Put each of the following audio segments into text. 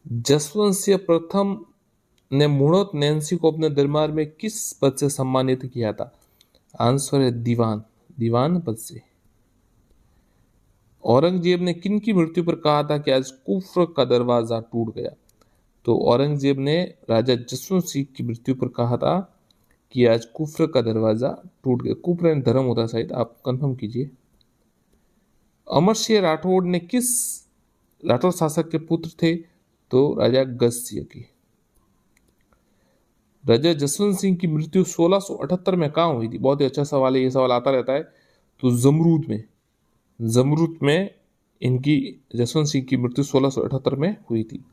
जसवंत सिंह प्रथम ने मुड़त नैन्सी को अपने दरबार में किस पद से सम्मानित किया था? आंसर है दीवान, दीवान पद से। औरंगजेब ने किन की मृत्यु पर कहा था कि आज कुफ्र का दरवाजा टूट गया? तो औरंगजेब ने राजा जसवंत सिंह की मृत्यु पर कहा था कि आज कुफ्र का दरवाजा टूट गया। कुफ्र यानी धर्म होता है शायद, आप कंफर्म कीजिए। अमर सिंह राठौड़ ने किस राठौड़ शासक के पुत्र थे? तो राजा गज सिंह के। राजा जसवंत सिंह की मृत्यु 1678 में कहाँ हुई थी? बहुत ही अच्छा सवाल है, ये सवाल आता रहता है। तो जमरूद में, जमरूद में इनकी जसवंत सिंह की मृत्यु 1678 में हुई थी।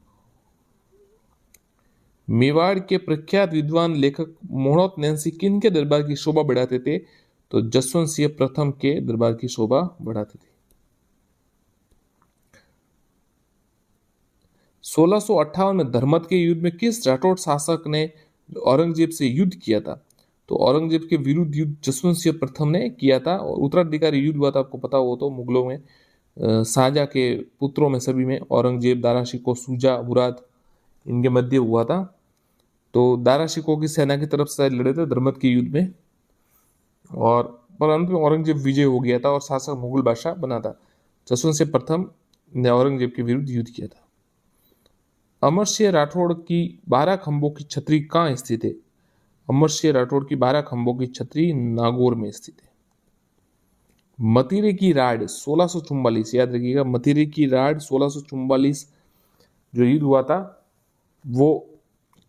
मेवाड़ के प्रख्यात विद्वान लेखक मोहम्मद नैन्सी किन के दरबार की शोभा बढ़ाते थे? तो जसवंत सिंह प्रथम के दरबार की शोभा बढ़ाते थे। 1658 में धर्मत के युद्ध में किस राठौड़ शासक ने औरंगजेब से युद्ध किया था? तो औरंगजेब के विरुद्ध युद्ध जसवंत सिंह प्रथम ने किया था। और उत्तराधिकारी युद्ध हुआ था, आपको पता हो तो, मुगलों में शाहजहां के पुत्रों में सभी में औरंगजेब, दारा शिकोह, शुजा, मुराद, इनके मध्य हुआ था। तो दारा शिकोह की सेना की तरफ से लड़े थे धर्मत के युद्ध में, और पर अंत में औरंगजेब विजय हो गया था और शासक मुगल बादशाह बना था। जसवंत सिंह प्रथम ने औरंगजेब के विरुद्ध युद्ध किया था। अमर सिंह राठौड़ की 12 खंभों की छतरी कहाँ स्थित है? अमर सिंह राठौड़ की 12 खंभों की छतरी नागौर में स्थित है। मतीरे की राड 1644, याद रखिएगा, मतीरे की राड 1644 जो युद्ध हुआ था वो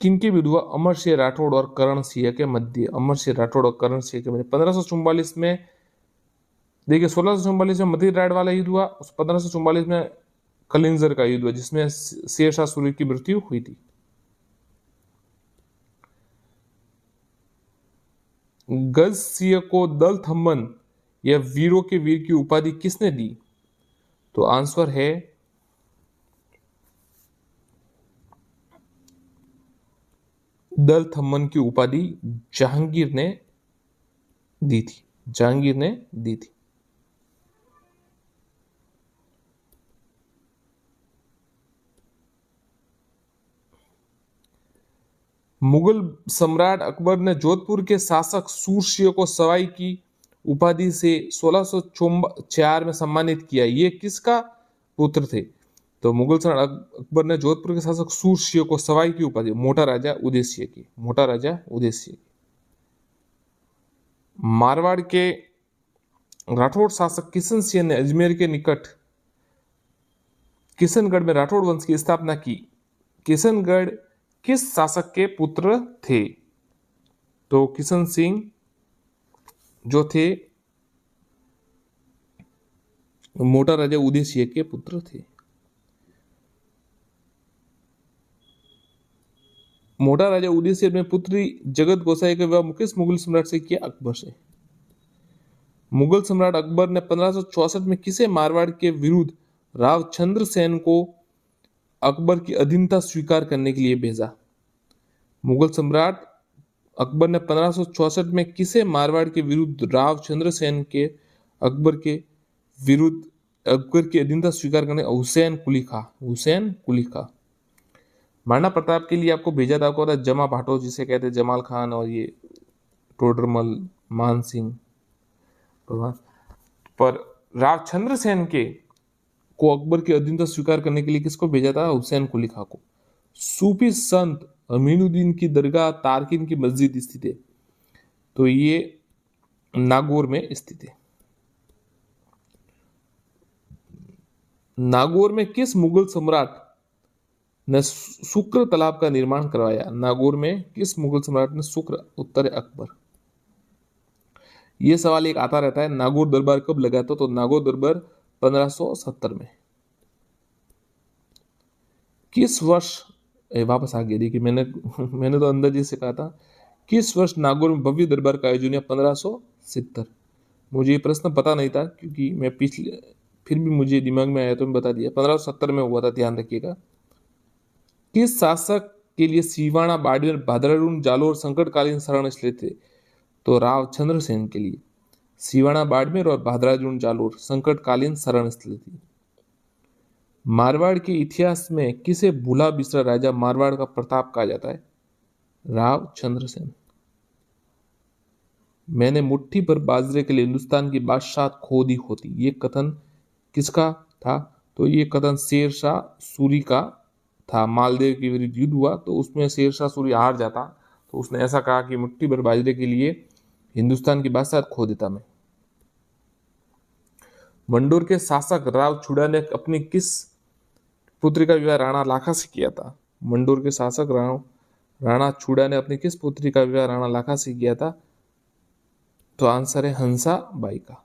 किनके विरुद्ध हुआ? अमर सिंह राठौड़ और करण सिंह के मध्य। अमर सिंह राठौड़ और करण सिंह के मध्य 1544 में। देखिए 1644 में मतीरी राड वाला युद्ध हुआ, 1544 में कलिंजर का युद्ध हुआ जिसमें शेरशाह सूरी की मृत्यु हुई थी। गज सिंह को दल थम्मन या वीरों के वीर की उपाधि किसने दी? तो आंसर है दल थम्मन की उपाधि जहांगीर ने दी थी, जहांगीर ने दी थी। मुगल सम्राट अकबर ने जोधपुर के शासक सूरसिंह को सवाई की उपाधि से 1604 में सम्मानित किया। ये किसका पुत्र थे? तो मुगल सम्राट अकबर ने जोधपुर के शासक सूरसिंह को सवाई की उपाधि, मोटा राजा उदय सिंह की, मोटा राजा उदय सिंह। मारवाड़ के राठौड़ शासक किशन सिंह ने अजमेर के निकट किशनगढ़ में राठौड़ वंश की स्थापना की। किशनगढ़ किस शासक के पुत्र थे? तो किशन सिंह जो थे मोटा राजा उदय सिंह के पुत्र थे। मोटा राजा उदय सिंह ने पुत्री जगत गोसाई का विवाह किस मुगल सम्राट से किया? अकबर से। मुगल सम्राट अकबर ने 1564 में किसे मारवाड़ के विरुद्ध रावचंद्र सेन को अकबर की अधीनता स्वीकार करने के लिए भेजा? मुगल सम्राट अकबर ने 1564 में किसे मारवाड़ के विरुद्ध रावचंद्र सेन के अकबर के विरुद्ध अकबर की अधीनता स्वीकार करने? हुसैन कुली खां, हुसैन कुली खां। महाराणा प्रताप के लिए आपको भेजा था, आपको जमा भाटो जिसे कहते हैं, जमाल खान और ये टोडरमल, मान सिंह पर रावचंद्र सेन के को अकबर की अधीनता स्वीकार करने के लिए किसको भेजा था? हुसैन कुली खां को। सूफी संत अमीनुद्दीन की दरगाह तारकिन की मस्जिद स्थित है? तो ये नागौर में स्थित है। नागौर में किस मुगल सम्राट ने शुक्र तालाब का निर्माण करवाया? नागौर में किस मुगल सम्राट ने शुक्र? उत्तर है अकबर। यह सवाल एक आता रहता है, नागौर दरबार कब लगा था? तो नागौर दरबार 1570 में। किस वर्ष वापस आ गया, देखिए मैंने तो अंदाजे से कहा था, किस वर्ष नागौर में भव्य दरबार का आयोजन हुआ? 1570। मुझे ये प्रश्न पता नहीं था क्योंकि मैं पिछले, फिर भी मुझे दिमाग में आया तो मैं बता दिया, 1570 में हुआ था, ध्यान रखिएगा। किस शासक के लिए सिवाना, बाड़मेर, भादराडून, जालोर संकटकालीन शरण स्थल थे? तो रावचंद्र सेन के लिए सिवाना, बाड़मेर और भादराडून, जालोर संकटकालीन शरण स्थल थी। मारवाड़ के इतिहास में किसे भूला बिसरा राजा मारवाड़ का प्रताप कहा जाता है? राव चंद्रसेन। मैंने मुट्ठी भर बाजरे के लिए हिंदुस्तान की बादशाहत खो दी होती, ये कथन किसका था? तो ये कथन शेरशाह सूरी का था। मालदेव के विरुद्ध युद्ध हुआ तो उसमें शेरशाह सूरी हार जाता, तो उसने ऐसा कहा कि मुट्ठी भर बाजरे के लिए हिंदुस्तान की बादशाहत खो देता मैं। मंडोर के शासक राव छुड़ा ने अपनी किस पुत्री का विवाह राणा लाखा से किया था? मंडोर के शासक राणा छुड़ा ने अपनी किस पुत्री का विवाह राणा लाखा से किया था? तो आंसर है हंसा बाई का।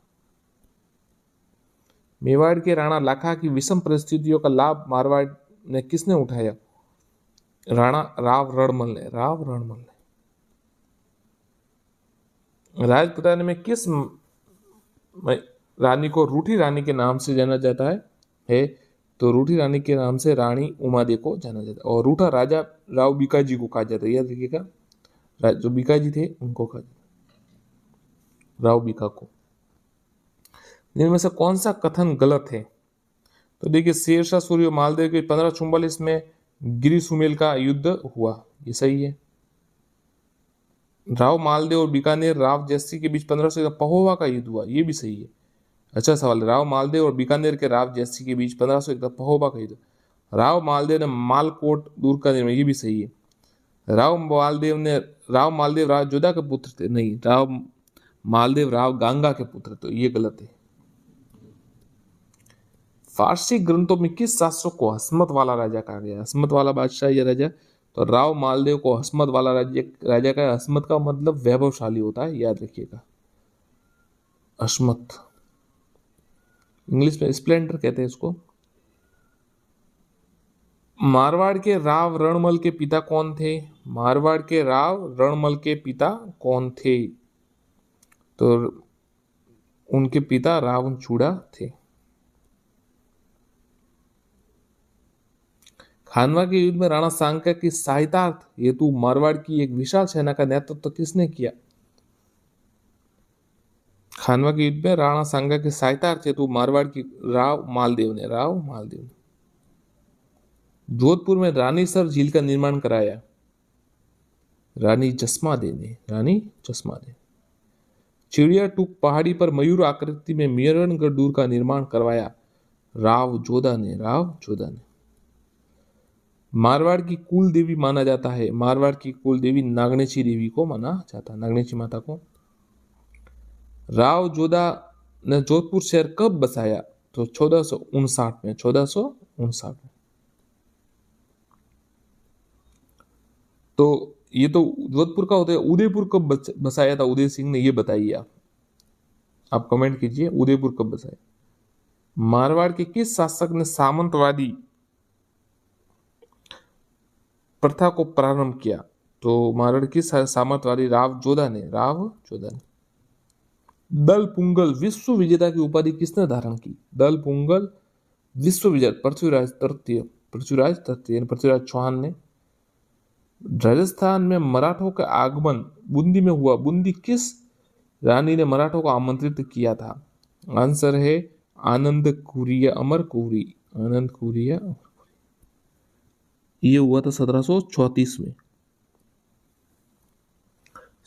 मेवाड़ के राणा लाखा की विषम परिस्थितियों का लाभ मारवाड़ ने किसने उठाया? राणा राव रणमल ने। राजपुताने में किस रानी को रूठी रानी के नाम से जाना जाता है? तो रूठी रानी के नाम से रानी उमादेव को जाना जाता है। और रूठा राजा राव बीकाजी को कहा जाता है, याद रखिएगा, जो बीकाजी थे उनको कहा जाता, राव बीका को। इनमें से कौन सा कथन गलत है? तो देखिए, शेरशाह सूरी और मालदेव के 1544 में गिरी सुमेल का युद्ध हुआ, ये सही है। राव मालदेव और बीकानेर राव जैसी के बीच 1500 पहोवा का युद्ध हुआ, ये भी सही है। अच्छा सवाल है। राव मालदेव और बीकानेर के राव जैसी के बीच 1501 पहोवा का युद्ध। राव मालदेव ने मालकोट दूर का निर्माण, ये भी सही है। राव मालदेव राव जोधा के पुत्र थे, नहीं, राव मालदेव राव गांगा के पुत्र, तो ये गलत है। फारसी ग्रंथों में किस शासक को हसमत वाला राजा कहा गया? हसमत वाला बादशाह या राजा? तो राव मालदेव को हसमत वाला राजा का। हसमत का मतलब वैभवशाली होता है, याद रखिएगा। हसमत इंग्लिश में स्प्लेंडर कहते हैं इसको। मारवाड़ के राव रणमल के पिता कौन थे? मारवाड़ के राव रणमल के पिता कौन थे? तो उनके पिता रावण चूड़ा थे। खानवा के युद्ध में राणा सांगा की सहायतार्थ हेतु मारवाड़ की एक विशाल सेना का नेतृत्व किसने किया? खानवा के युद्ध में राणा सांगा की सहायतार्थ हेतु मारवाड़ की राव मालदेव ने। जोधपुर में रानीसर झील का निर्माण कराया? रानी जसमादे ने। चिड़िया टूक पहाड़ी पर मयूर आकृति में मेहरणगढ़ दूर का निर्माण करवाया? राव जोधा ने। मारवाड़ की कुल देवी माना जाता है? मारवाड़ की कुल देवी नागनेची देवी को माना जाता है, नागनेची माता को। राव जोधा ने जोधपुर शहर कब बसाया? तो 1459 में। 1459 में। तो ये तो जोधपुर का होता है। उदयपुर कब बसाया था उदय सिंह ने, ये बताइए आप कमेंट कीजिए, उदयपुर कब बसाया? मारवाड़ के किस शासक ने सामंतवादी प्रथा को प्रारंभ किया? तो मारवाड़ की सामंतवादी राव जोधा ने। दल पुंगल विश्व विजेता की उपाधि किसने धारण की? दल पुंगल विश्व विजेता पृथ्वीराज चौहान ने। राजस्थान में मराठों का आगमन बूंदी में हुआ। बूंदी किस रानी ने मराठों को आमंत्रित किया था? आंसर है आनंद कुरिया अमर कुरी। ये हुआ था 1734 में।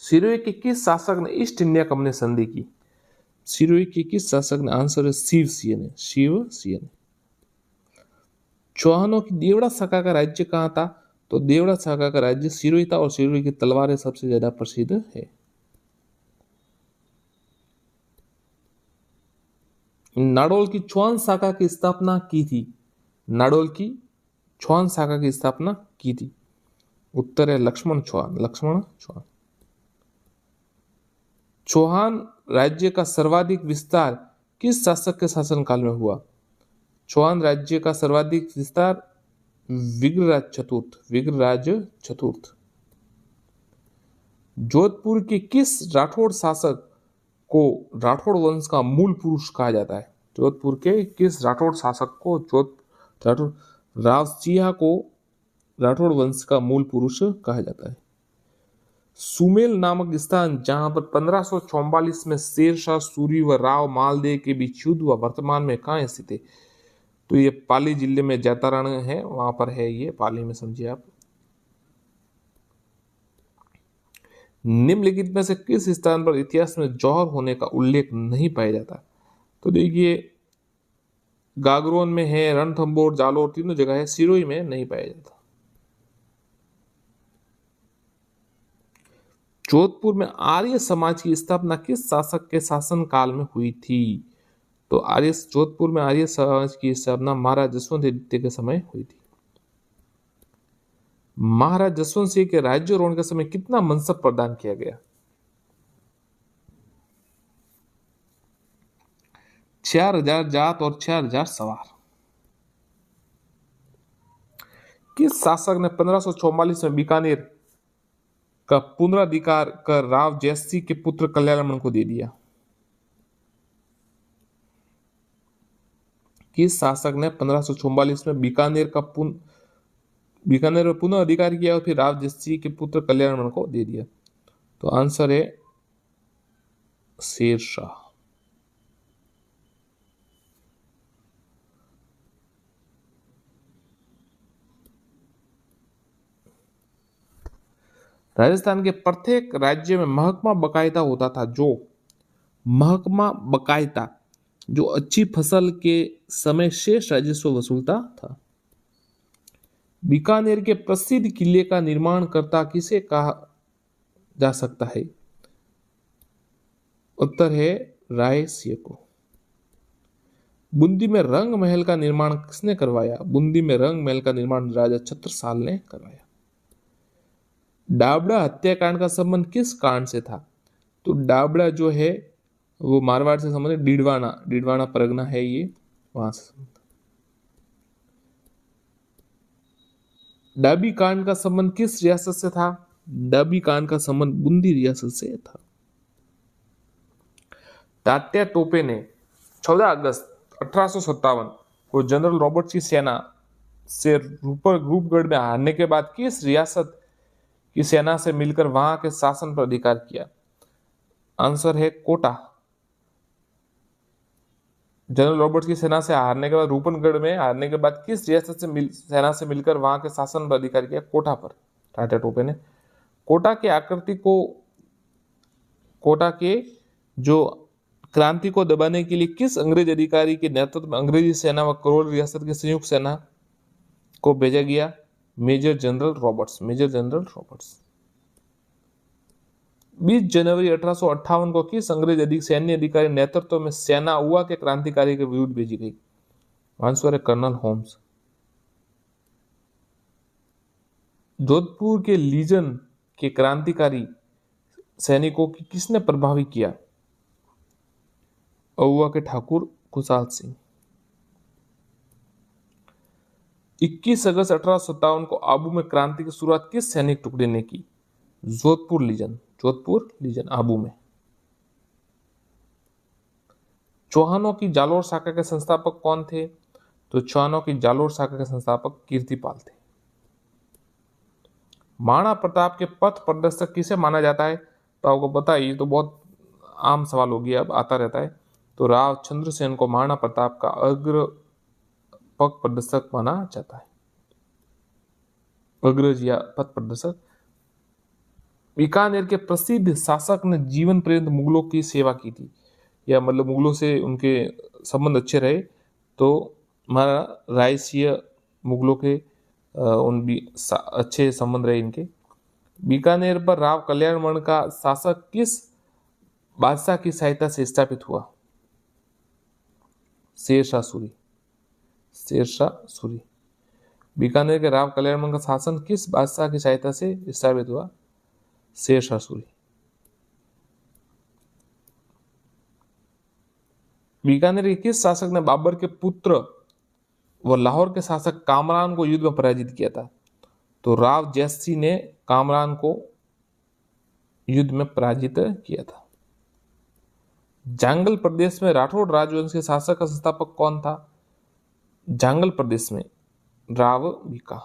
सिरोही के किस शासक ने ईस्ट इंडिया कंपनी संधि की? सिरोही के किस शासक ने? आंसर है शिव सिंह ने। चौहानों की देवड़ा शाखा का राज्य कहां था? तो देवड़ा शाखा का राज्य सिरोही था, और सिरोही की तलवारें सबसे ज्यादा प्रसिद्ध है। नाडोल की चौहान शाखा की स्थापना की थी? उत्तर है लक्ष्मण चौहान। चौहान राज्य का सर्वाधिक विस्तार किस शासक के शासनकाल में हुआ? चौहान राज्य का सर्वाधिक विस्तार विग्रराज चतुर्थ। जोधपुर के किस राठौड़ शासक को राठौड़ वंश का मूल पुरुष कहा जाता है? जोधपुर के किस राठौड़ शासक को राव सिंह को राठौड़ वंश का मूल पुरुष कहा जाता है? सुमेल नामक स्थान जहां पर 1544 में शेरशाह सूरी व राव मालदेव के बीच युद्ध हुआ, वर्तमान में कहां स्थित है? तो ये पाली जिले में जैतारण है, वहां पर है ये पाली में, समझिए आप। निम्नलिखित में से किस स्थान पर इतिहास में जौहर होने का उल्लेख नहीं पाया जाता? तो देखिए, गागरोन में है, रणथंभौर, जालोर, तीनों जगह है, सिरोही में नहीं पाया जाता। जोधपुर में आर्य समाज की स्थापना किस शासक के शासन काल में हुई थी? तो जोधपुर में आर्य समाज की स्थापना महाराज जसवंत द्वितीय के समय हुई थी। महाराज जसवंत सिंह के राज्यारोहण के समय कितना मनसब प्रदान किया गया? 4000 जात और 4000 सवार। किस शासक ने 1544 में बीकानेर का पुनराधिकार कर राव जयसिंह के पुत्र कल्याणमल को दे दिया? किस शासक ने 1544 में बीकानेर में पुनः अधिकार किया और फिर राव जयसिंह के पुत्र कल्याणमल को दे दिया? तो आंसर है शेरशाह। राजस्थान के प्रत्येक राज्य में महकमा बकायदा होता था, महकमा बकायदा जो अच्छी फसल के समय शेष राजस्व वसूलता था। बीकानेर के प्रसिद्ध किले का निर्माण करता किसे कहा जा सकता है? उत्तर है राय सिंह को। बूंदी में रंग महल का निर्माण किसने करवाया? बूंदी में रंग महल का निर्माण राजा छत्रसाल ने करवाया। डाबड़ा हत्याकांड का संबंध किस कांड से था? तो डाबड़ा जो है वो मारवाड़ से संबंधित, डीडवाना परगना है ये, वहां से संबंध। डाबी कांड का संबंध किस रियासत से था? डाबी कांड का संबंध बूंदी रियासत से था। तात्या टोपे ने 14 अगस्त 1857 को जनरल रॉबर्ट्स की सेना से रूपगढ़ में हारने के बाद किस रियासत की सेना से मिलकर वहां के शासन पर अधिकार किया? आंसर है कोटा। जनरल रॉबर्ट्स की सेना से हारने के बाद, रूपनगढ़ में हारने के बाद किस रियासत से सेना से मिलकर वहां के शासन पर अधिकार किया? कोटा पर, टाटा टोपे ने। कोटा के जो क्रांति को दबाने के लिए किस अंग्रेज अधिकारी के नेतृत्व में अंग्रेजी सेना व करोल रियासत की संयुक्त सेना को भेजा गया? Major general Roberts. 20 जनवरी 1858 को किस अंग्रेज सैन्य अधिकारी नेतृत्व में सेना उआ के क्रांतिकारी के विरुद्ध भेजी गई? आंसर है कर्नल होम्स। जोधपुर के लीजन के क्रांतिकारी सैनिकों की किसने प्रभावित किया? अहुआ के ठाकुर खुशाल सिंह। 21 अगस्त 1857 को आबू में क्रांति की शुरुआत किस सैनिक टुकड़े ने की? जोधपुर लीजन आबू में। चौहानों की जालोर शाखा के संस्थापक कौन थे? तो चौहानों की जालोर शाखा के संस्थापक कीर्तिपाल थे। महाराणा प्रताप के पथ प्रदर्शक किसे माना जाता है? तो आपको पता है, ये तो बहुत आम सवाल हो गया, अब आता रहता है। तो राव चंद्रसेन को महाराणा प्रताप का अग्र पथ प्रदर्शक माना जाता है, अग्रज या पथ प्रदर्शक। बीकानेर के प्रसिद्ध शासक ने जीवन पर्यंत मुगलों की सेवा की थी, या मतलब मुगलों से उनके संबंध अच्छे रहे, तो हमारा राय सिंह मुगलों के अच्छे संबंध रहे इनके। बीकानेर पर राव कल्याणमल का शासक किस बादशाह की सहायता से स्थापित हुआ? शेरशाह सूरी। बीकानेर के राव कल्याणमल का शासन किस बादशाह की सहायता से स्थापित हुआ? शेरशाह सूरी। बीकानेर के किस शासक ने बाबर के पुत्र व लाहौर के शासक कामरान को युद्ध में पराजित किया था? तो राव जयसिंह ने कामरान को युद्ध में पराजित किया था। जांगल प्रदेश में राठौड़ राजवंश के शासक का संस्थापक कौन था? जांगल प्रदेश में राव बीका।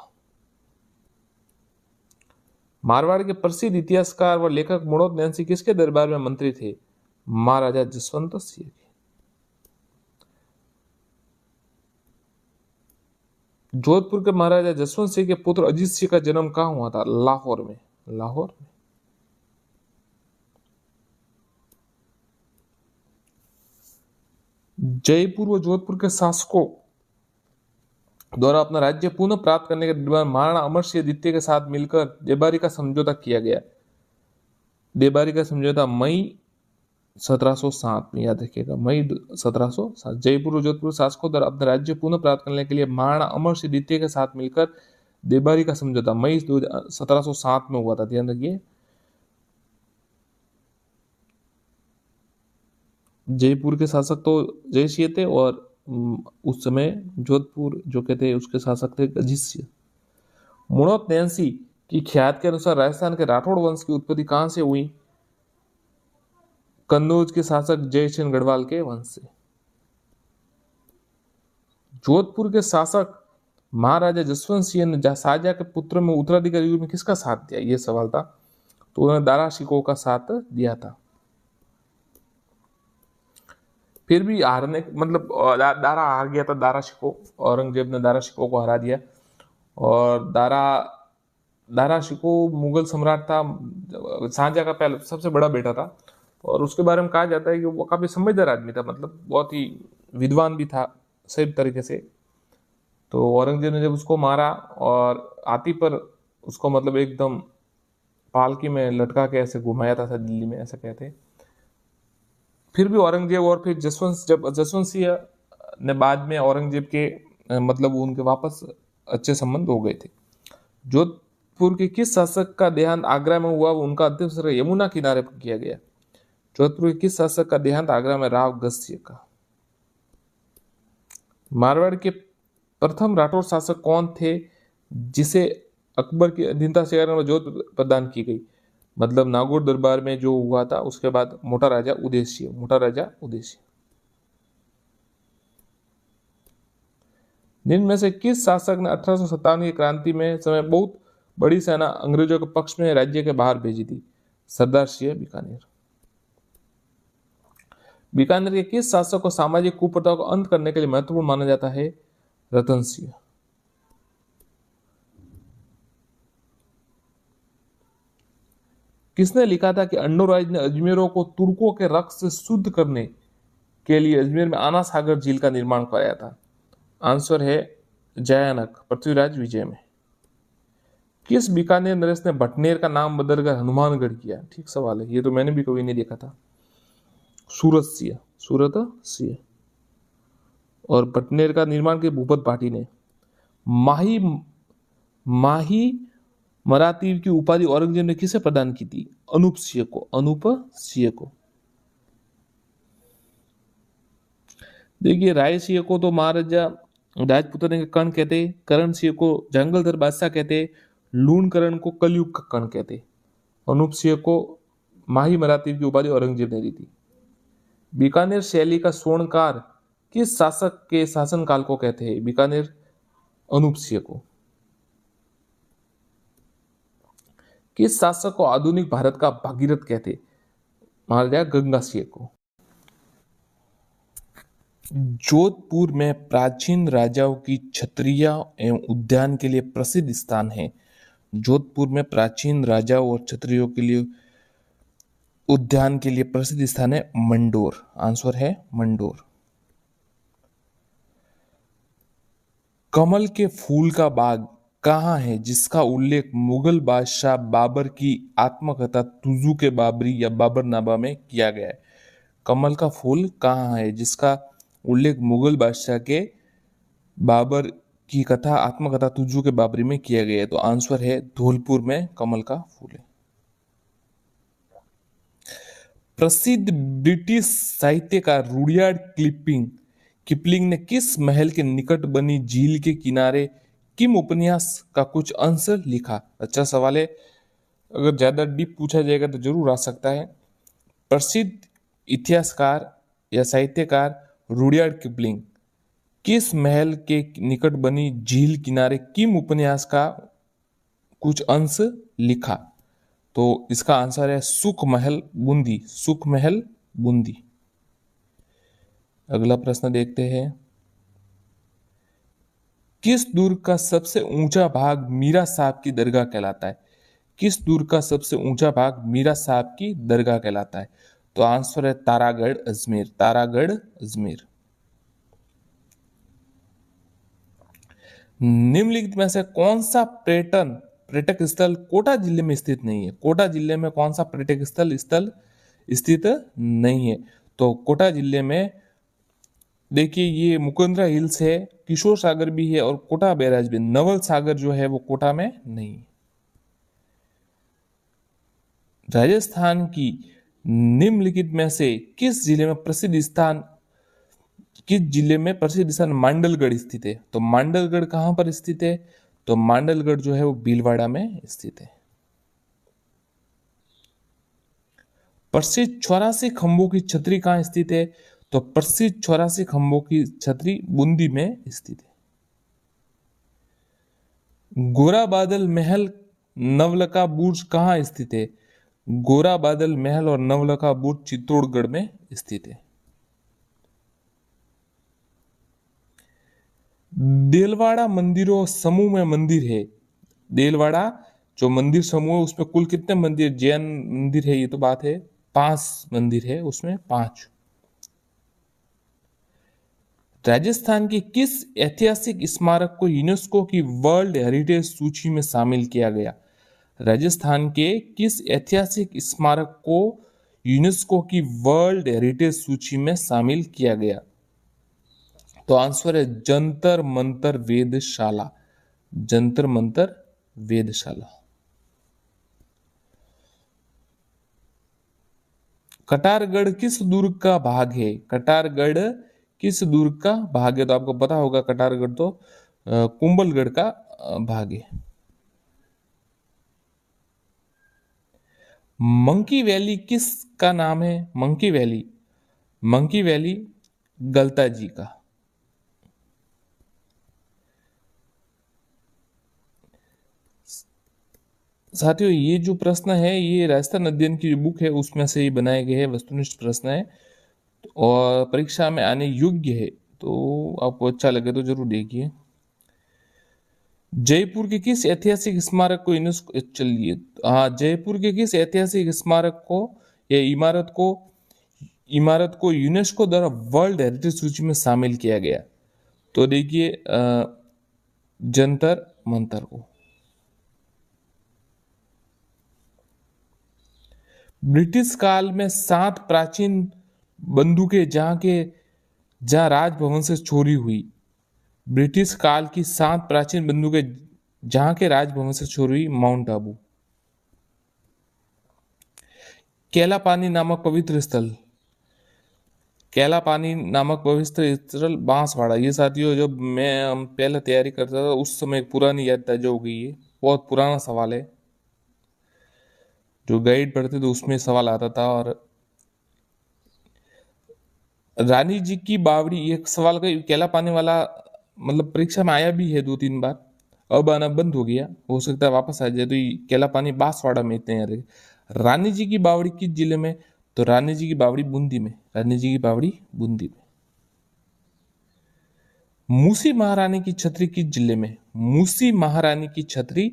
मारवाड़ के प्रसिद्ध इतिहासकार व लेखक मनोज नैन्सी किसके दरबार में मंत्री थे? महाराजा जसवंत सिंह के। जोधपुर के महाराजा जसवंत सिंह के पुत्र अजीत सिंह का जन्म कहाँ हुआ था? लाहौर में। लाहौर में। जयपुर व जोधपुर के शासकों द्वारा अपना राज्य पुनः प्राप्त करने के दौरान महाराणा अमर सिंह द्वितीय के साथ मिलकर देबारी का समझौता किया गया। देबारी का समझौता मई 1707 में, याद रखिएगा, मई 1707। जयपुर और जोधपुर शासकों द्वारा अपना राज्य पुनः प्राप्त करने के लिए महाराणा अमर सिंह द्वितीय के साथ मिलकर देबारी का समझौता मई 1707 में हुआ था, ध्यान रखिए। जयपुर के शासक तो जयसिंह थे और उस समय जोधपुर जो कहते हैं उसके शासक थे अजीत सिंह। मुणोत नैन्सी की ख्यात के अनुसार राजस्थान के राठौड़ वंश की उत्पत्ति कहां से हुई? कन्नौज के शासक जयसेन गढ़वाल के वंश से। जोधपुर के शासक महाराजा जसवंत सिंह ने शाहजहां के पुत्र में उत्तराधिकारी युग में किसका साथ दिया? ये सवाल था। तो उन्होंने दारा शिकोह का साथ दिया था। फिर भी हारने मतलब दारा हार गया था, दारा शिकोह। औरंगजेब ने दारा शिकोह को हरा दिया। और दारा शिकोह मुगल सम्राट था, शाहजहां का पहले सबसे बड़ा बेटा था। और उसके बारे में कहा जाता है कि वो काफी समझदार आदमी था, मतलब बहुत ही विद्वान भी था सही तरीके से। तो औरंगजेब ने जब उसको मारा और हाथी पर उसको मतलब एकदम पालकी में लटका के ऐसे घुमाया था दिल्ली में, ऐसा कहते हैं। फिर भी औरंगजेब और फिर जसवंत सिंह ने बाद में औरंगजेब के मतलब उनके वापस अच्छे संबंध हो गए थे। जोधपुर के किस शासक का देहांत आगरा में हुआ? उनका अंतिम संस्कार यमुना किनारे पर किया गया। जोधपुर के किस शासक का देहांत आगरा में? राव गस्य का। मारवाड़ के प्रथम राठौर शासक कौन थे जिसे अकबर की अधीनता से जोधपुर प्रदान की गई? मतलब नागौर दरबार में जो हुआ था उसके बाद मोटा राजा उदयसिंह। निम्न में से किस शासक ने 1857 की क्रांति में समय बहुत बड़ी सेना अंग्रेजों के पक्ष में राज्य के बाहर भेजी थी? सरदार सिंह बीकानेर। बीकानेर के किस शासक को सामाजिक कुप्रथाओं का अंत करने के लिए महत्वपूर्ण माना जाता है? रतन सिंह। किसने लिखा था कि अंडोराज ने अजमेरों को तुर्कों के रक्त से शुद्ध करने के लिए अजमेर में आना सागर झील का निर्माण कराया था? आंसर है जयानक, पृथ्वीराज विजय में। किस बीकानेर नरेश ने भटनेर का नाम बदलकर हनुमानगढ़ किया? ठीक सवाल है, ये तो मैंने भी कभी नहीं देखा था। सूरत सिंह। और भटनेर का निर्माण के भूपत भाटी ने। माही माही मराती की उपाधि औरंगजेब ने किसे प्रदान की थी? अनूप सिंह को। देखिए, राय सिंह को तो महाराजा राजपुत्र के कर्ण कहते, करण सिंह को जंगलधर बादशाह कहते, लूणकरण को कलयुग का कर्ण कहते। अनूप सिंह को माही मराठी की उपाधि औरंगजेब ने दी थी। बीकानेर शैली का स्वर्णकार किस शासक के शासनकाल को कहते हैं? बीकानेर अनूप सिंह को। किस शासक को आधुनिक भारत का भागीरथ कहते? महाराजा गंगा सिंह को। जोधपुर में प्राचीन राजाओं की छत्रियां एवं उद्यान के लिए प्रसिद्ध स्थान है। जोधपुर में प्राचीन राजाओं और क्षत्रियों के लिए उद्यान के लिए प्रसिद्ध स्थान है मंडोर। आंसर है मंडोर। कमल के फूल का बाग कहाँ है जिसका उल्लेख मुगल बादशाह बाबर की आत्मकथा तुजू के बाबरी या बाबरनामा में किया गया है? कमल का फूल कहाँ है जिसका उल्लेख मुगल बादशाह के बाबर की कथा आत्मकथा तुजू के बाबरी में किया गया है? तो आंसर है धौलपुर में कमल का फूल है। प्रसिद्ध ब्रिटिश साहित्यकार रुडयार्ड किपलिंग ने किस महल के निकट बनी झील के किनारे किम उपन्यास का कुछ अंश लिखा? अच्छा सवाल है, अगर ज्यादा डीप पूछा जाएगा तो जरूर आ सकता है। प्रसिद्ध इतिहासकार या साहित्यकार रुडयार्ड किपलिंग किस महल के निकट बनी झील किनारे किम उपन्यास का कुछ अंश लिखा? तो इसका आंसर है सुख महल बूंदी। अगला प्रश्न देखते हैं। किस दुर्ग का सबसे ऊंचा भाग मीरा साहब की दरगाह कहलाता है? किस दुर्ग का सबसे ऊंचा भाग मीरा साहब की दरगाह कहलाता है? तो आंसर है तारागढ़ अजमेर, तारागढ़ अजमेर। निम्नलिखित में से कौन सा पर्यटक स्थल कोटा जिले में स्थित नहीं है? कोटा जिले में कौन सा पर्यटक स्थल स्थल स्थित नहीं है? तो कोटा जिले में देखिए ये मुकुंदरा हिल्स है, किशोर सागर भी है और कोटा बैराज भी। नवल सागर जो है वो कोटा में नहीं है। राजस्थान की निम्नलिखित में से किस जिले में प्रसिद्ध स्थान मांडलगढ़ स्थित है? तो मांडलगढ़ कहां पर स्थित है? तो मांडलगढ़ जो है वो भीलवाड़ा में स्थित है। प्रसिद्ध 84 खंभों की छतरी कहां स्थित है? तो प्रसिद्ध 84 खंभों की छतरी बूंदी में स्थित है। गोरा बादल महल नवलखा बुर्ज कहां स्थित है? गोरा बादल महल और नवलखा बुर्ज चित्तौड़गढ़ में स्थित है। देलवाड़ा मंदिरों समूह में मंदिर है। देलवाड़ा जो मंदिर समूह है उसमें कुल कितने मंदिर? जैन मंदिर है ये तो बात है, 5 मंदिर है उसमें 5। राजस्थान के किस ऐतिहासिक स्मारक को यूनेस्को की वर्ल्ड हेरिटेज सूची में शामिल किया गया? राजस्थान के किस ऐतिहासिक स्मारक को यूनेस्को की वर्ल्ड हेरिटेज सूची में शामिल किया गया? तो आंसर है जंतर मंतर वेधशाला, जंतर मंतर वेधशाला। कटारगढ़ किस दुर्ग का भाग है? कटारगढ़ किस दुर्ग का भाग है? तो आपको पता होगा कटारगढ़ तो कुंभलगढ़ का भाग है। मंकी वैली किस का नाम है? Monkey valley, monkey valley Galta ji का। साथियों ये जो प्रश्न है ये राजस्थान अध्ययन की जो बुक है उसमें से ही बनाए गए हैं, वस्तुनिष्ठ प्रश्न है और परीक्षा में आने योग्य है, तो आपको अच्छा लगे तो जरूर देखिए। जयपुर के किस ऐतिहासिक स्मारक को यूनेस्को, चलिए हाँ, जयपुर के किस ऐतिहासिक स्मारक को या इमारत को यूनेस्को द्वारा वर्ल्ड हेरिटेज सूची में शामिल किया गया? तो देखिए जंतर मंतर को। ब्रिटिश काल में 7 प्राचीन बंदूकें जहां राजभवन से चोरी हुई। ब्रिटिश काल की 7 प्राचीन बंदूकें जहां के राजभवन से चोरी हुई। माउंट आबू। कैलापानी नामक पवित्र स्थल, कैलापानी नामक पवित्र स्थल बांसवाड़ा। ये साथियों जब मैं पहले तैयारी करता था उस समय एक पुरानी याद ताजा हो गई है, बहुत पुराना सवाल है, जो गाइड पढ़ते थे उसमें सवाल आता था। और रानी जी की बावड़ी, एक सवाल का कैला पानी वाला मतलब परीक्षा में आया भी है 2-3 बार, अब आना बंद हो गया, हो सकता है वापस आ जाए। तो ये कैला पानी बांसवाड़ा में इतने यार। रानी जी की बावड़ी किस जिले में? तो रानी जी की बावड़ी बूंदी में, रानी जी की बावड़ी बूंदी में। मूसी महारानी की छतरी किस जिले में? मूसी महारानी की छतरी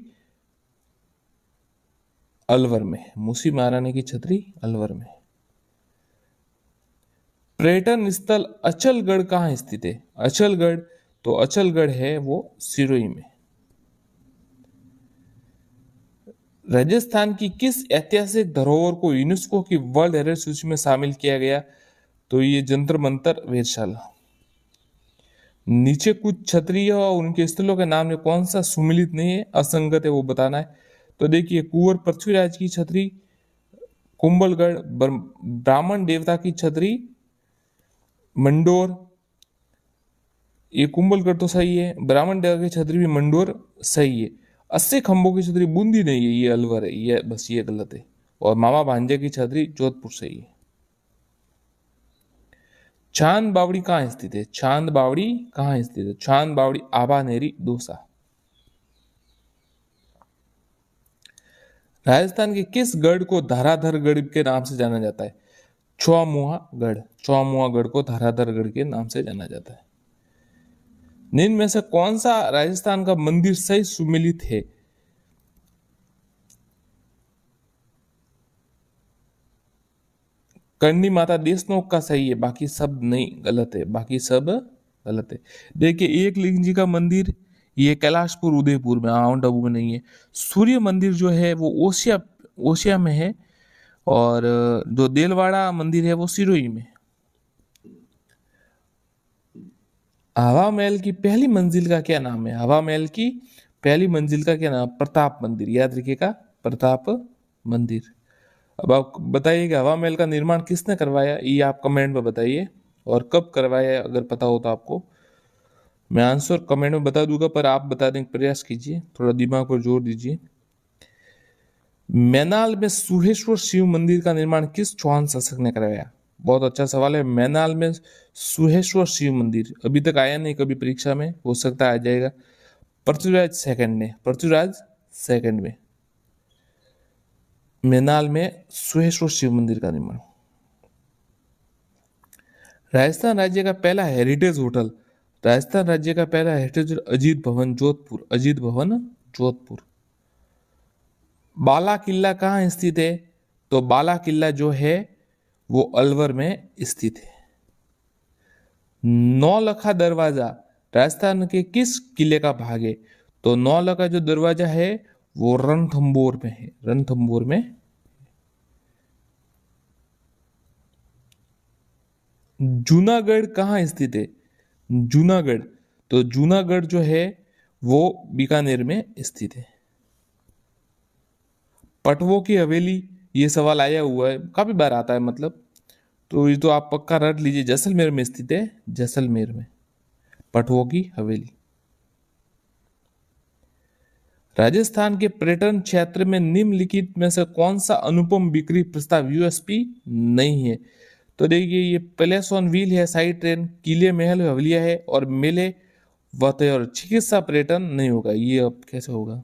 अलवर में, मूसी महारानी की छतरी अलवर में। पर्यटन स्थल अचलगढ़ कहाँ स्थित है? अचलगढ़, तो अचलगढ़ है वो सिरोही में। राजस्थान की किस ऐतिहासिक धरोहर को यूनेस्को की वर्ल्ड हेरिटेज सूची में शामिल किया गया? तो ये जंतर मंतर वेधशाला। नीचे कुछ क्षत्रिय और उनके स्थलों के नाम में कौन सा सुमिलित नहीं है, असंगत है, वो बताना है। तो देखिए कुंवर पृथ्वीराज की छतरी कुंभलगढ़, ब्राह्मण देवता की छतरी मंडोर, ये कुंभलगढ़ तो सही है, ब्राह्मण देवता की छतरी भी मंडोर सही है। 80 खंभों की छतरी बूंदी नहीं है, ये अलवर है, ये बस ये गलत है। और मामा भांजे की छतरी जोधपुर सही है। चांद बावड़ी कहाँ स्थित है? चांद बावड़ी कहाँ स्थित है? चांद बावड़ी आबानेरी दौसा। राजस्थान के किस गढ़ को धाराधर गढ़ के नाम से जाना जाता है? चौमुहा गढ़, चौमुहा गढ़ को धाराधर गढ़ के नाम से जाना जाता है। निम्न में से कौन सा राजस्थान का मंदिर सही सुमेलित है? करणी माता देशनोक का सही है, बाकी सब नहीं, गलत है, बाकी सब गलत है। देखिए एक लिंग जी का मंदिर ये कैलाशपुर उदयपुर में, माउंट आबू में नहीं है। सूर्य मंदिर जो है वो ओसिया, ओसिया में है। और जो देलवाड़ा मंदिर है वो सिरोही में। हवा महल की पहली मंजिल का क्या नाम है? हवा महल की पहली मंजिल का क्या नाम? प्रताप मंदिर, याद रखिएगा, प्रताप मंदिर। अब आप बताइए कि हवा महल का निर्माण किसने करवाया, ये आप कमेंट में बताइए, और कब करवाया अगर पता हो तो आपको। मैं आंसर कमेंट में बता दूंगा, पर आप बताने का प्रयास कीजिए, थोड़ा दिमाग पर जोर दीजिए। मैनाल में सुहेश्वर शिव मंदिर का निर्माण किस चौहान शासक ने करवाया? बहुत अच्छा सवाल है। मैनाल में सुहेश्वर शिव मंदिर अभी तक आया नहीं कभी परीक्षा में, हो सकता है आ जाएगा। पृथ्वीराज सेकंड ने, पृथ्वीराज सेकंड में मैनाल में सुहेश्वर शिव मंदिर का निर्माण। राजस्थान राज्य का पहला हेरिटेज होटल, राजस्थान राज्य का पहला हेरिटेज अजीत भवन जोधपुर, अजीत भवन जोधपुर। बाला किला कहाँ स्थित है? तो बाला किला जो है वो अलवर में स्थित है। नौलखा दरवाजा राजस्थान के किस किले का भाग है? तो नौलखा जो दरवाजा है वो रणथंभौर में है, रणथंभौर में। जूनागढ़ कहाँ स्थित है? जूनागढ़, तो जूनागढ़ जो है वो बीकानेर में स्थित है। पटवों की हवेली, ये सवाल आया हुआ है, काफी बार आता है मतलब, तो ये तो आप पक्का रट लीजिए, जैसलमेर में स्थित है, जैसलमेर में पटवों की हवेली। राजस्थान के पर्यटन क्षेत्र में निम्नलिखित में से कौन सा अनुपम बिक्री प्रस्ताव यूएसपी नहीं है? तो देखिए ये पैलेस ऑन व्हील है, साइड ट्रेन, किले महल हवेलियां है, और मेले वत और चिकित्सा पर्यटन नहीं होगा। ये अब कैसे होगा?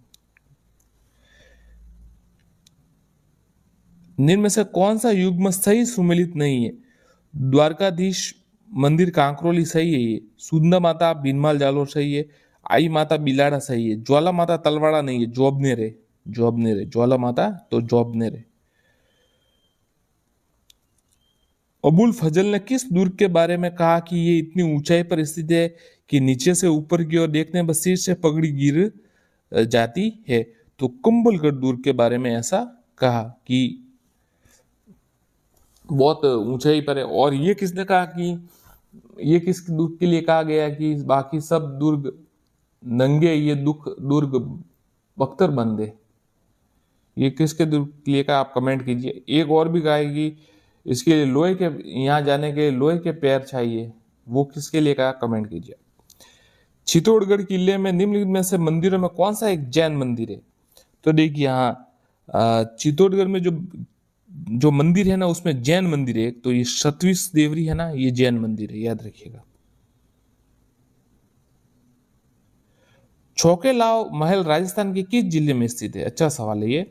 निम्न में से कौन सा युग्म सही सुमेलित नहीं है? द्वारकाधीश मंदिर कांकरोली सही है, ये सुंदर माता भीनमाल जालोर सही है, आई माता बिलाड़ा सही है, ज्वाला माता तलवाड़ा नहीं है, जोबनेर है, जोबनेर है, ज्वाला माता तो जोबनेर है। अबुल फजल ने किस दुर्ग के बारे में कहा कि ये इतनी ऊंचाई पर स्थित है कि नीचे से ऊपर की ओर देखने पर सिर से पगड़ी गिर जाती है? तो कुंभलगढ़ दुर्ग के बारे में ऐसा कहा कि बहुत ऊंचाई पर है। और ये किसने कहा कि ये किस दुर्ग के लिए कहा गया कि बाकी सब दुर्ग नंगे, ये दुख दुर्ग बख्तर बंदे? ये किसके दुर्ग के लिए कहा, आप कमेंट कीजिए। एक और भी कहा है कि इसके लिए लोहे के, यहाँ जाने के लोहे के पैर चाहिए, वो किसके लिए कहा, कमेंट कीजिए। चित्तौड़गढ़ किले में निम्नलिखित में से मंदिरों में कौन सा एक जैन मंदिर है? तो देखिए यहाँ चित्तौड़गढ़ में जो जो मंदिर है ना उसमें जैन मंदिर है एक, तो ये सतविश देवरी है ना, ये जैन मंदिर है, याद रखिएगा। छोकेलाव महल राजस्थान के किस जिले में स्थित है? अच्छा सवाल है ये।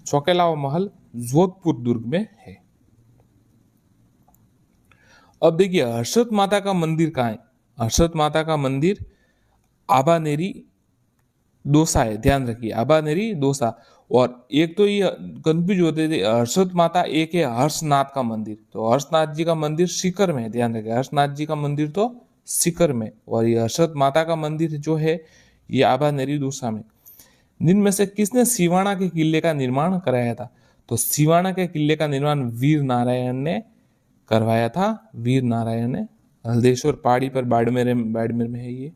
छोकेलाव महल जोधपुर दुर्ग में है। अब देखिए हर्षद माता का मंदिर कहाँ है? हर्षद माता का मंदिर आबानेरी दोसा है, ध्यान रखिए, आबानेरी दोसा। और एक तो ये कंफ्यूज होते थे, हर्षद माता एक है हर्षनाथ का मंदिर, तो हर्षनाथ जी का मंदिर सीकर में है, ध्यान रखिए, हर्षनाथ जी का मंदिर तो सीकर में, और ये हर्षद माता का मंदिर जो है ये आबानेरी दोसा में। जिनमें से किसने सिवाना के किले का निर्माण कराया था? तो सिवाना के किले का निर्माण वीर नारायण ने करवाया था, वीर नारायण ने। हल्देश्वर पहाड़ी पर बाड़मेर, बाड़मेर में है ये।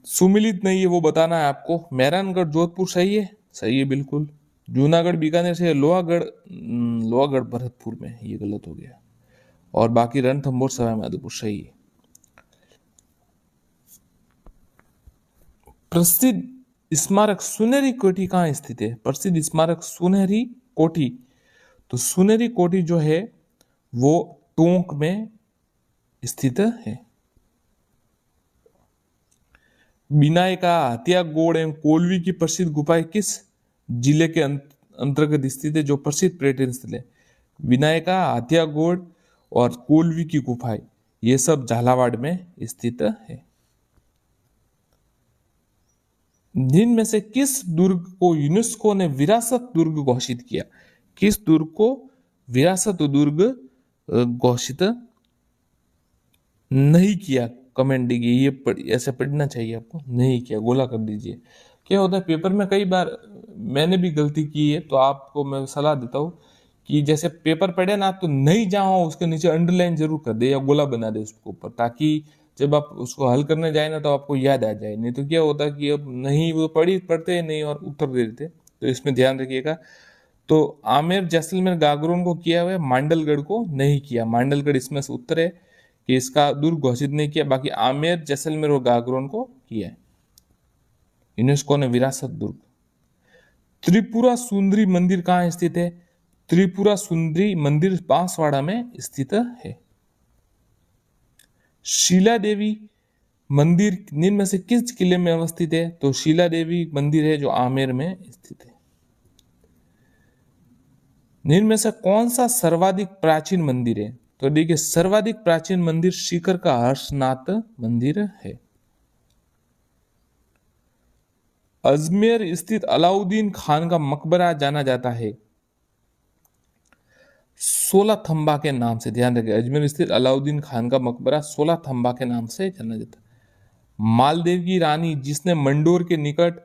सुमिलित नहीं है वो बताना है आपको। मेहरानगढ़ जोधपुर सही है, सही है बिल्कुल। जूनागढ़ बीकानेर से, लोहागढ़ लोहागढ़ भरतपुर में है, ये गलत हो गया। और बाकी रणथंभौर सवाई माधोपुर सही है। प्रसिद्ध स्मारक सुनहरी कोठी कहाँ स्थित है? प्रसिद्ध स्मारक सुनहरी कोठी, तो सुनहरी कोठी जो है वो टोंक में स्थित है। बिनाई का हथिया गोड़ एवं कोलवी की प्रसिद्ध गुफाएं किस जिले के अंतर्गत स्थित है, जो प्रसिद्ध पर्यटन स्थल है। विनायका, हाथियागोड और कोलवी की गुफाएं, ये सब झालावाड़ में स्थित है। निम्न में से किस दुर्ग को यूनेस्को ने विरासत दुर्ग घोषित किया? किस दुर्ग को विरासत दुर्ग घोषित नहीं किया? कमेंट दीजिए, ये ऐसे पढ़ना चाहिए आपको, नहीं किया गोला कर दीजिए। क्या होता है पेपर में, कई बार मैंने भी गलती की है, तो आपको मैं सलाह देता हूँ कि जैसे पेपर पढ़े ना, तो नहीं जहाँ हो उसके नीचे अंडरलाइन जरूर कर दे या गोला बना दे उसके ऊपर, ताकि जब आप उसको हल करने जाए ना तो आपको याद आ जाए। नहीं तो क्या होता है कि अब नहीं वो पढ़ते नहीं और उत्तर दे देते, तो इसमें ध्यान रखिएगा। तो आमेर, जैसलमेर, गागरोन को किया हुआ है, मांडलगढ़ को नहीं किया। मांडलगढ़ इसमें से उत्तर है कि इसका दुर्ग घोषित नहीं किया, बाकी आमेर, जैसलमेर और गागरोन को किया है यूनेस्को ने विरासत दुर्ग। त्रिपुरा सुंदरी मंदिर कहाँ स्थित है? त्रिपुरा सुंदरी मंदिर बांसवाड़ा में स्थित है। शीला देवी मंदिर निम्न में से किस जिले में अवस्थित है? तो शीला देवी मंदिर है जो आमेर में स्थित है। निम्न में से कौन सा सर्वाधिक प्राचीन मंदिर है? तो देखिए, सर्वाधिक प्राचीन मंदिर सीकर का हर्षनाथ मंदिर है। अजमेर स्थित अलाउद्दीन खान का मकबरा जाना जाता है 16 थंबा के नाम से। ध्यान रखिए, अजमेर स्थित अलाउद्दीन खान का मकबरा 16 थंबा के नाम से जाना जाता है। मालदेव की रानी जिसने मंडोर के निकट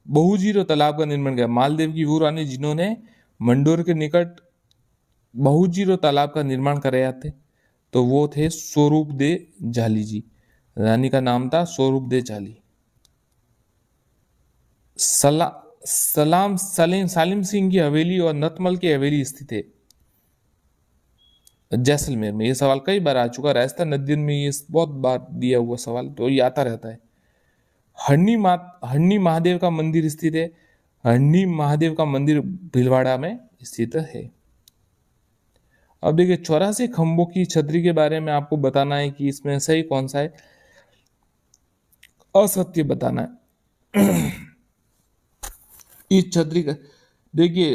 बहुजीरो तालाब का निर्माण किया। मालदेव की वो रानी जिन्होंने मंडोर के निकट बहुजीरो तालाब का निर्माण कराया थे, तो वो थे स्वरूप दे जाली जी। रानी का नाम था स्वरूप दे जाली। सला सलाम सलीम सालिम सिंह की हवेली और नतमल की हवेली स्थित है जैसलमेर में। ये सवाल कई बार आ चुका, राजस्थान अध्ययन में ये बहुत बार दिया हुआ सवाल, तो ये आता रहता है। हरणी महादेव का मंदिर स्थित है। हरणी महादेव का मंदिर भीलवाड़ा में स्थित है। अब देखिए, 84 खंभों की छतरी के बारे में आपको बताना है कि इसमें सही कौन सा है, असत्य बताना है। इस छतरी का देखिए,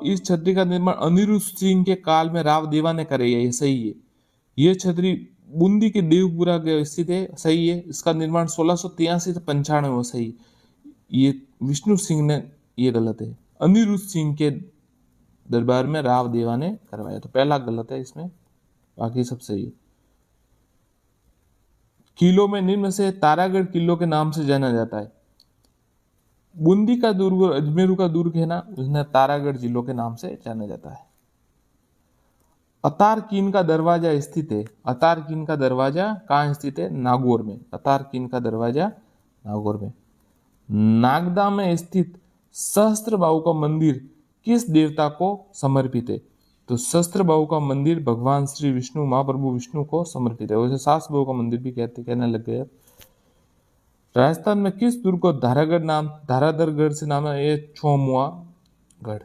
इस छतरी का निर्माण अनिरुद्ध सिंह के काल में राव देवा ने करे, ये सही है। ये छतरी बूंदी के देवपुरा के स्थित है, सही है। इसका निर्माण 1683 से 95 सही। ये विष्णु सिंह ने, ये गलत है। अनिरुद्ध सिंह के दरबार में राव देवा ने करवाया, तो पहला गलत है इसमें, बाकी सब सही है। किलो में निम्न से तारागढ़ किलो के नाम से जाना जाता है। बूंदी का दुर्ग और अजमेर का दुर्ग है ना, उन्हें तारागढ़ जिलों के नाम से जाना जाता है। अतारकीन का दरवाजा स्थित है। अतारकीन का दरवाजा कहाँ स्थित है? नागौर में। अतारकीन का दरवाजा नागौर में। नागदा में स्थित सहस्त्रबाहु का मंदिर किस देवता को समर्पित है? तो सहस्त्रबाहु का मंदिर भगवान श्री विष्णु, महाप्रभु विष्णु को समर्पित है। वैसे सहस्त्रबाहु का मंदिर भी कहने लग गए। राजस्थान में किस दुर्ग को धाराधरगढ़ से नाम है? ये छोमुआ गढ़।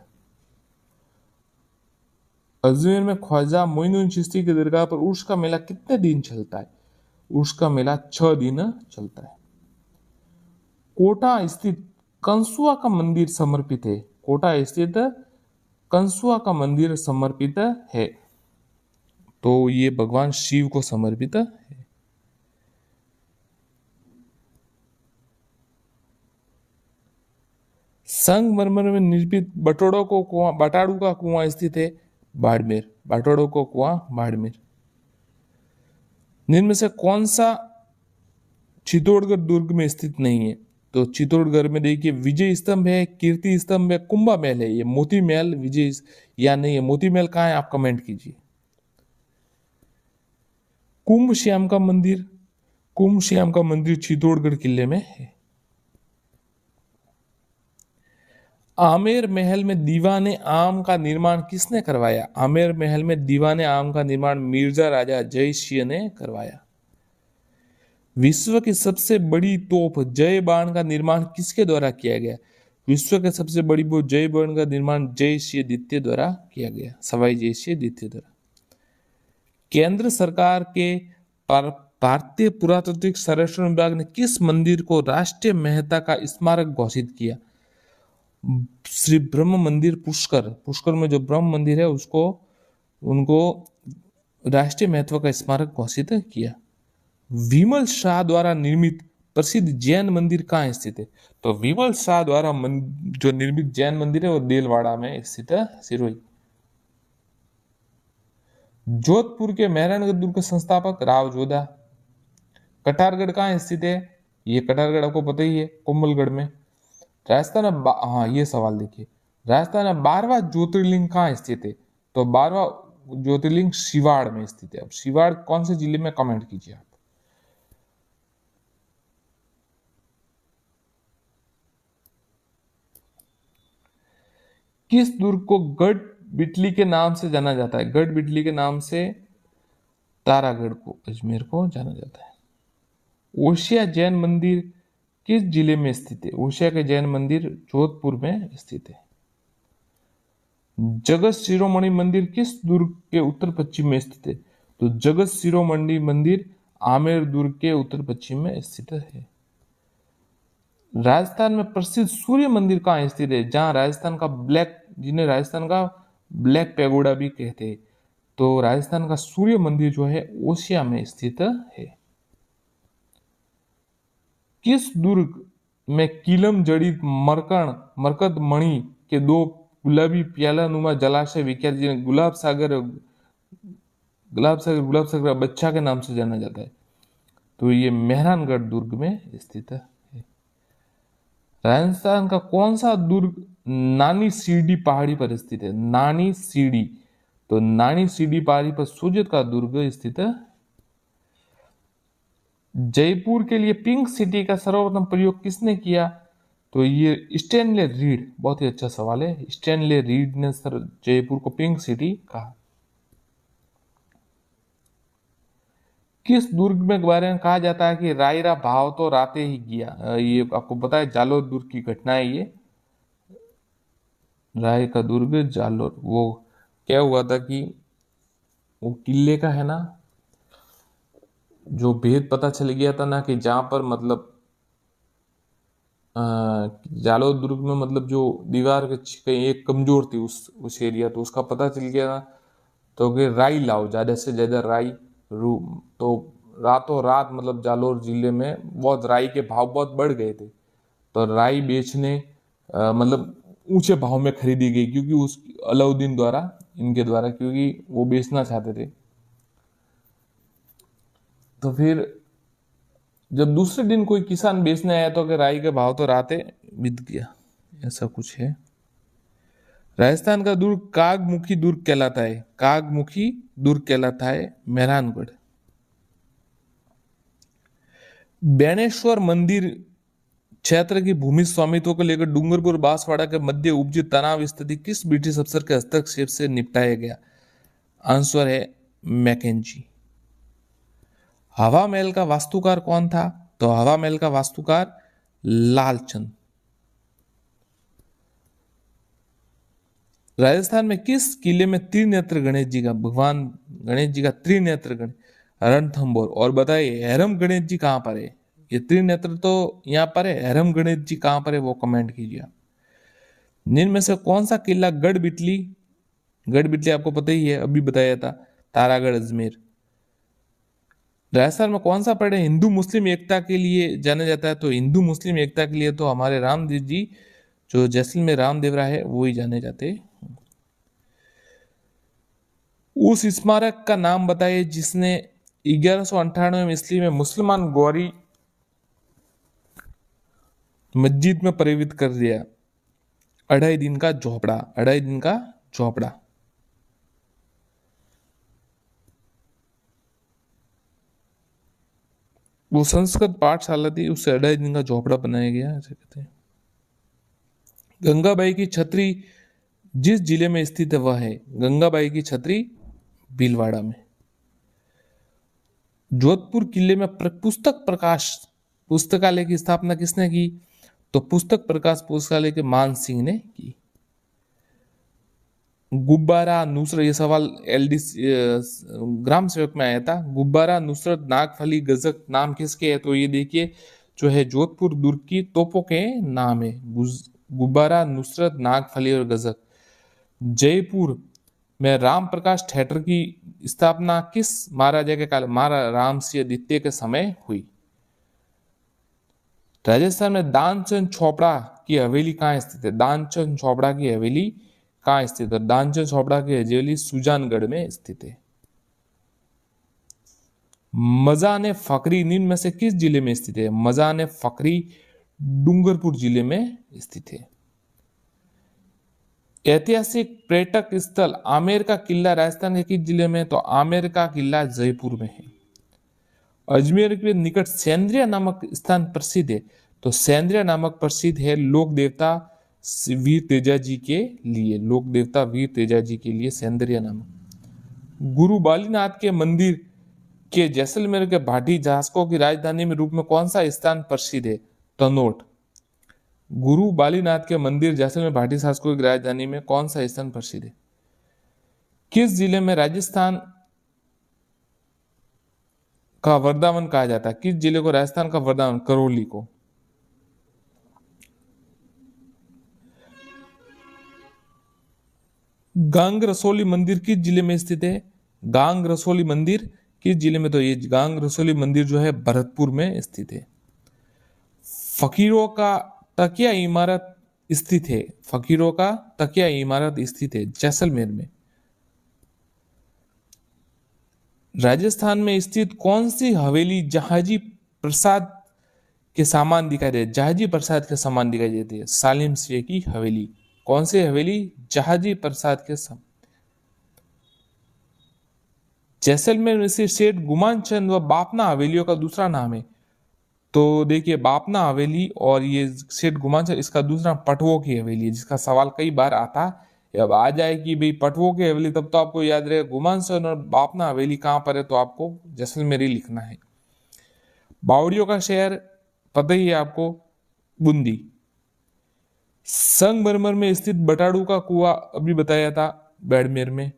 अजमेर में ख्वाजा मोइनुद्दीन चिश्ती की दरगाह पर उर्स का मेला कितने दिन चलता है? उर्स का मेला 6 दिन चलता है। कोटा स्थित कंसुआ का मंदिर समर्पित है। कोटा स्थित कंसुआ का मंदिर समर्पित है, तो ये भगवान शिव को समर्पित है। संगमरमर में निर्मित बटोड़ों को कुआं, बटाड़ू का कुआं स्थित है बाड़मेर। बटोड़ों को कुआं बाड़मेर। निम्न में से कौन सा चित्तौड़गढ़ दुर्ग में स्थित नहीं है? तो चित्तौड़गढ़ में देखिए, विजय स्तंभ है, कीर्ति स्तंभ है, कुंभा महल है। ये मोती महल विजय या नहीं है? मोती महल कहाँ है, आप कमेंट कीजिए। कुंभ श्याम का मंदिर, कुंभ श्याम का मंदिर चित्तौड़गढ़ किले में है। आमेर महल में दीवाने आम का निर्माण किसने करवाया? आमेर महल में दीवाने आम का निर्माण मिर्जा राजा जय सिंह ने करवाया। विश्व की सबसे बड़ी तोप जय बाण का निर्माण किसके द्वारा किया गया? विश्व के सबसे बड़ी वो जय बाण का निर्माण जय सिंह द्वितीय द्वारा किया गया, सवाई जय सिंह द्वितीय द्वारा। केंद्र सरकार के भारतीय पुरातात्विक सर्वेक्षण विभाग ने किस मंदिर को राष्ट्रीय महत्ता का स्मारक घोषित किया? श्री ब्रह्म मंदिर पुष्कर, पुष्कर में जो ब्रह्म मंदिर है उसको उनको राष्ट्रीय महत्व का स्मारक घोषित किया। विमल शाह द्वारा निर्मित प्रसिद्ध जैन मंदिर कहाँ स्थित है? तो विमल शाह द्वारा जो निर्मित जैन मंदिर है वो देलवाड़ा में स्थित है, सिरोही। जोधपुर के मेहरानगढ़ दुर्ग के संस्थापक राव जोधा। कटारगढ़ कहाँ स्थित है? ये कटारगढ़ आपको पता ही है, कोमलगढ़ में। राजस्थान में हाँ ये सवाल देखिए, राजस्थान में 12वां ज्योतिर्लिंग कहाँ स्थित है? तो 12वां ज्योतिर्लिंग शिवाड़ में स्थित है। अब शिवाड़ कौन से जिले में, कमेंट कीजिए आप। किस दुर्ग को गढ़ बिटली के नाम से जाना जाता है? गढ़ बिटली के नाम से तारागढ़ को, अजमेर को जाना जाता है। ओशिया जैन मंदिर किस जिले में स्थित है? ओशिया के जैन मंदिर जोधपुर में स्थित है। जगत शिरोमणि मंदिर किस दुर्ग के उत्तर पश्चिम में स्थित है? तो जगत शिरोमणि मंदिर आमेर दुर्ग के उत्तर पश्चिम में स्थित है। राजस्थान में प्रसिद्ध सूर्य मंदिर कहाँ स्थित है? जहां राजस्थान का ब्लैक, जिन्हें राजस्थान का ब्लैक पैगोडा भी कहते हैं, तो राजस्थान का सूर्य मंदिर जो है ओसिया में स्थित है। किस दुर्ग में कीलम जड़ित मरकत मणि के दो गुलाबी प्यालानुमा जलाशय विख्यात, जिन्हें गुलाब सागर बच्चा के नाम से जाना जाता है? तो ये मेहरानगढ़ दुर्ग में स्थित है। राजस्थान का कौन सा दुर्ग नानी सीढ़ी पहाड़ी पर स्थित है? नानी सीढ़ी, तो नानी सीढ़ी पहाड़ी पर सूर्य का दुर्ग स्थित है। जयपुर के लिए पिंक सिटी का सर्वप्रथम प्रयोग किसने किया? तो ये स्टैनले रीड, बहुत ही अच्छा सवाल है। स्टैनले रीड ने जयपुर को पिंक सिटी कहा। किस दुर्ग में बारे में कहा जाता है कि रायरा भाव तो राते ही किया? ये आपको पता है, जालोर दुर्ग की घटना है ये। राय का दुर्ग जालोर, वो क्या हुआ था कि वो किले का है ना, जो भेद पता चल गया था ना, कि जहां पर मतलब जालोर दुर्ग में मतलब जो दीवार के कहीं एक कमजोर थी उस एरिया, तो उसका पता चल गया था। तो कि राई लाओ, ज्यादा से ज्यादा राई रू, तो रातों रात मतलब जालोर जिले में बहुत राई के भाव बहुत बढ़ गए थे। तो राई बेचने मतलब ऊंचे भाव में खरीदी गई, क्योंकि उस अलाउद्दीन द्वारा, इनके द्वारा, क्योंकि वो बेचना चाहते थे। तो फिर जब दूसरे दिन कोई किसान बेचने आया तो कि राई का भाव तो राते बिक गया, ऐसा कुछ है। राजस्थान का दुर्ग कागमुखी दुर्ग कहलाता है, कागमुखी दुर्ग कहलाता है मेहरानगढ़। बेणेश्वर मंदिर क्षेत्र की भूमि स्वामित्व को लेकर डूंगरपुर बांसवाड़ा के मध्य उपजी तनाव स्थिति किस ब्रिटिश अफसर के हस्तक्षेप से निपटाया गया? आंसर है मैकेंजी। हवा महल का वास्तुकार कौन था? तो हवा महल का वास्तुकार लालचंद। राजस्थान में किस किले में त्रिनेत्र गणेश जी का, भगवान गणेश जी का त्रिनेत्र गणेश रणथंभौर? और बताइए हैरम गणेश जी कहां पर है? ये त्रिनेत्र तो यहां पर है, हैरम गणेश जी कहां पर है वो कमेंट कीजिए। निम्न में से कौन सा किला गढ़ बिटली, गढ़ बिटली आपको पता ही है, अभी बताया था, तारागढ़ अजमेर। राजस्थान में कौन सा पर्व हिंदू मुस्लिम एकता के लिए जाना जाता है? तो हिंदू मुस्लिम एकता के लिए तो हमारे रामदेव जी, जो जैसलमेर रामदेवरा है, वो ही जाने जाते हैं। उस स्मारक का नाम बताइए जिसने 1198 में ईस्वी में मुसलमान गौरी मस्जिद में परिवर्तित कर दिया। 2.5 दिन का झोपड़ा, 2.5 दिन का झोपड़ा। वो संस्कृत पाठशाला थी, उससे 2.5 दिन का झोपड़ा बनाया गया, ऐसे कहते हैं। गंगाबाई की छतरी जिस जिले में स्थित है वह है, गंगाबाई की छतरी भीलवाड़ा में। जोधपुर किले में पुस्तक प्रकाश पुस्तकालय की स्थापना किसने की? तो पुस्तक प्रकाश पुस्तकालय के मान सिंह ने की। गुब्बारा नुसरत, ये सवाल एलडी ग्राम सेवक में आया था। गुब्बारा नुसरत नागफली गजक नाम किसके है? तो ये देखिए, जो है जोधपुर दुर्ग की तोपों के नाम है। गुब्बारा, नुसरत, नागफली और गजक। जयपुर में राम प्रकाश थिएटर की स्थापना किस महाराजा के काल, महाराजा राम सिंह द्वितीय के समय हुई। राजस्थान में दानचंद छोपड़ा की हवेली कहाँ स्थित है। दानचंद छोपड़ा की हवेली कहाँ स्थित है। दानचंद छोपड़ा की हवेली सुजानगढ़ में स्थित है। मजाने फकरी निम्न में से किस जिले में स्थित है। मजाने फकरी डूंगरपुर जिले में स्थित है। ऐतिहासिक पर्यटक स्थल आमेर का किला राजस्थान के किस जिले में। तो आमेर का किला जयपुर में है। अजमेर के निकट सेंद्रिया नामक स्थान प्रसिद्ध है। तो सेंद्रिया नामक प्रसिद्ध है लोक देवता वीर तेजा जी के लिए। लोक देवता वीर तेजा जी के लिए सेंद्रिया नामक। गुरु बालीनाथ के मंदिर के जैसलमेर के भाटी जासकों की राजधानी में रूप में कौन सा स्थान प्रसिद्ध है। तनोट। गुरु बालीनाथ के मंदिर जैसलमेर भाटी जासकों की राजधानी में कौन सा स्थान प्रसिद्ध है। किस जिले में राजस्थान का वृंदावन कहा जाता है। किस जिले को राजस्थान का वृंदावन। करौली को। गांग रसोली मंदिर किस जिले में स्थित है। गांग रसोली मंदिर किस जिले में। तो ये गांग रसोली मंदिर जो है भरतपुर में स्थित है। फकीरों का तकिया इमारत स्थित है। फकीरों का तकिया इमारत स्थित है जैसलमेर में। राजस्थान में स्थित कौन सी हवेली जहाजी प्रसाद के सामान दिखाई दे। जहाजी प्रसाद के सामान दिखाई देती है। सालिम सिंह की हवेली। कौन सी हवेली। जहाजी प्रसाद के सामान। जैसलमेर में से सेठ गुमान चंद व बापना हवेलियों का दूसरा नाम है। तो देखिए बापना हवेली और ये सेठ गुमान चंद, इसका दूसरा पटवों की हवेली है, जिसका सवाल कई बार आता है। अब आ जाए कि भाई पटवों की हवेली, तब तो आपको याद रहेगा गुमान चंद और बापना हवेली कहाँ पर है, तो आपको जैसलमेर ही लिखना है। बावड़ियों का शहर पता ही है आपको, बूंदी। संगमरमर में स्थित बटाड़ू का कुआं अभी बताया था बाड़मेर में।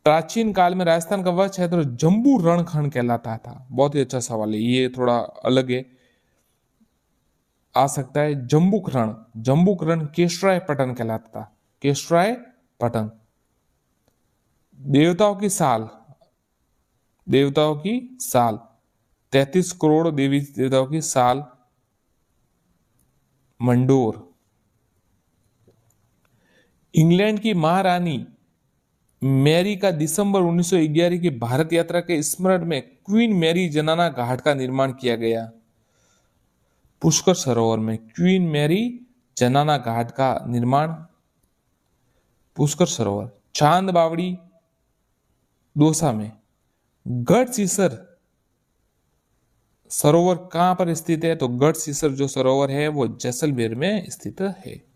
प्राचीन काल में राजस्थान का वह क्षेत्र जम्बू रणखंड कहलाता था। बहुत ही अच्छा सवाल है, ये थोड़ा अलग है, आ सकता है। जम्बूक रण, जम्बूक रण केशराय पटन कहलाता था। केशराय पटन। देवताओं की साल, देवताओं की साल 33 करोड़ देवी देवताओं की साल मंडोर। इंग्लैंड की महारानी मैरी का दिसंबर 1911 की भारत यात्रा के स्मरण में क्वीन मैरी जनाना घाट का निर्माण किया गया। पुष्कर सरोवर में क्वीन मैरी जनाना घाट का निर्माण पुष्कर सरोवर। चांद बावड़ी दौसा में। गढ़सीसर सरोवर कहां पर स्थित है। तो गढ़सीसर जो सरोवर है वो जैसलमेर में स्थित है।